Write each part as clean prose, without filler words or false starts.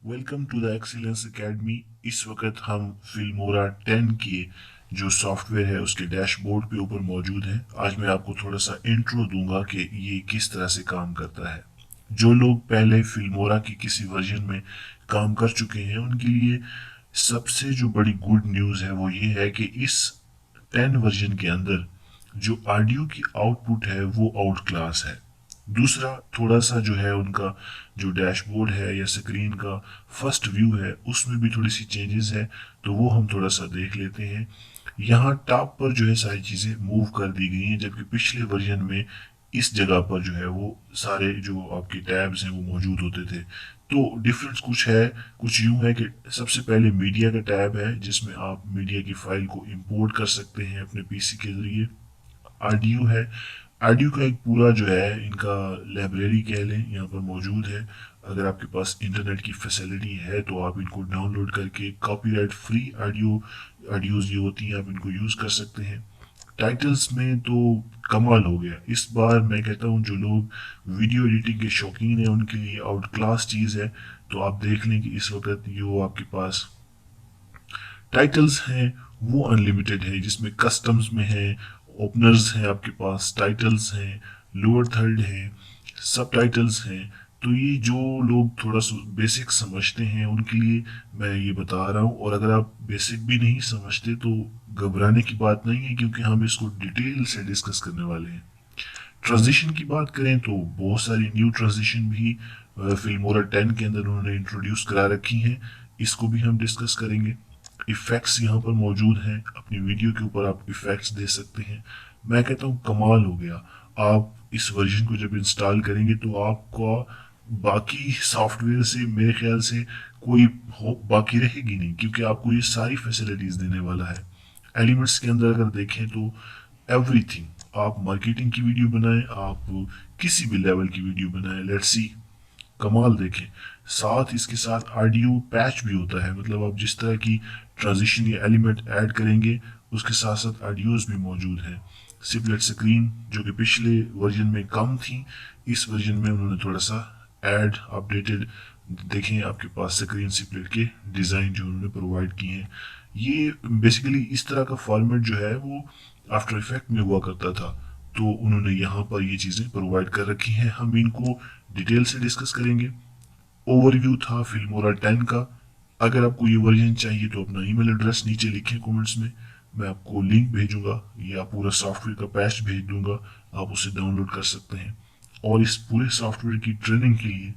Welcome to the Excellence Academy. इस वक्त हम फिल्मोरा 10 के जो सॉफ्टवेयर है उसके डैशबोर्ड पे ऊपर मौजूद है। आज मैं आपको थोड़ा सा इंट्रो दूंगा कि ये किस तरह से काम करता है। जो लोग पहले फिल्मोरा की किसी वर्जन में काम कर चुके हैं उनके लिए सबसे जो बड़ी गुड न्यूज़ है वो ये है कि इस 10 वर्जन के अंदर जो ऑडियो की आउटपुट है वो आउट क्लास है। दूसरा थोड़ा सा जो है उनका जो डैशबोर्ड है या स्क्रीन का फर्स्ट व्यू है उसमें भी थोड़ी सी चेंजेस है, तो वो हम थोड़ा सा देख लेते हैं। यहाँ टॉप पर जो है सारी चीज़ें मूव कर दी गई हैं, जबकि पिछले वर्जन में इस जगह पर जो है वो सारे जो आपके टैब्स हैं वो मौजूद होते थे। तो डिफरेंस कुछ है, कुछ यूं है कि सबसे पहले मीडिया का टैब है जिसमें आप मीडिया की फाइल को इंपोर्ट कर सकते हैं अपने पीसी के जरिए। ऑडियो है, ऑडियो का एक पूरा जो है इनका लाइब्रेरी कह लें यहाँ पर मौजूद है। अगर आपके पास इंटरनेट की फैसिलिटी है तो आप इनको डाउनलोड करके कॉपीराइट फ्री ऑडियोज ये होती हैं आप इनको यूज़ कर सकते हैं। टाइटल्स में तो कमाल हो गया इस बार। मैं कहता हूँ जो लोग वीडियो एडिटिंग के शौकीन हैं उनके लिए आउट क्लास चीज़ है। तो आप देख लें कि इस वक्त जो आपके पास टाइटल्स हैं वो अनलिमिटेड है, जिसमें कस्टम्स में है, ओपनर्स हैं, आपके पास टाइटल्स हैं, लोअर थर्ड है, सब टाइटल्स हैं। तो ये जो लोग थोड़ा सा बेसिक समझते हैं उनके लिए मैं ये बता रहा हूँ, और अगर आप बेसिक भी नहीं समझते तो घबराने की बात नहीं है क्योंकि हम इसको डिटेल से डिस्कस करने वाले हैं। ट्रांजिशन की बात करें तो बहुत सारी न्यू ट्रांजिशन भी फिल्मोरा 10 के अंदर उन्होंने इंट्रोड्यूस करा रखी हैं, इसको भी हम डिस्कस करेंगे। इफेक्ट्स यहाँ पर मौजूद हैं, अपनी वीडियो के ऊपर आप इफेक्ट्स दे सकते हैं। मैं कहता हूँ कमाल हो गया। आप इस वर्जन को जब इंस्टॉल करेंगे तो आपका बाकी सॉफ्टवेयर से मेरे ख्याल से कोई होप बाकी रहेगी नहीं, क्योंकि आपको ये सारी फैसिलिटीज़ देने वाला है। एलिमेंट्स के अंदर अगर देखें तो एवरीथिंग, आप मार्केटिंग की वीडियो बनाएं, आप किसी भी लेवल की वीडियो बनाएं, लेट्स सी कमाल देखें। साथ इसके साथ ऑडियो पैच भी होता है, मतलब आप जिस तरह की ट्रांजिशन या एलिमेंट ऐड करेंगे उसके साथ साथ ऑडियोज भी मौजूद है। सिपलेट स्क्रीन जो कि पिछले वर्जन में कम थी, इस वर्जन में उन्होंने थोड़ा सा ऐड अपडेटेड देखें। आपके पास स्क्रीन सिपलेट के डिज़ाइन जो उन्होंने प्रोवाइड किए हैं, ये बेसिकली इस तरह का फॉर्मेट जो है वो आफ्टर इफेक्ट में हुआ करता था, तो उन्होंने यहाँ पर ये चीज़ें प्रोवाइड कर रखी हैं। हम इनको डिटेल से डिस्कस करेंगे। ओवरव्यू था फिल्मोरा 10 का। अगर आपको ये वर्जन चाहिए तो अपना ईमेल एड्रेस नीचे लिखें कमेंट्स में, मैं आपको लिंक भेजूंगा या पूरा सॉफ्टवेयर का पैच भेज दूंगा, आप उसे डाउनलोड कर सकते हैं। और इस पूरे सॉफ्टवेयर की ट्रेनिंग के लिए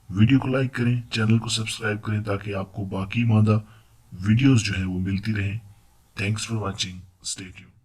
वीडियो को लाइक करें, चैनल को सब्सक्राइब करें ताकि आपको बाकी मादा वीडियोस जो हैं वो मिलती रहें। Thanks for watching, stay tuned.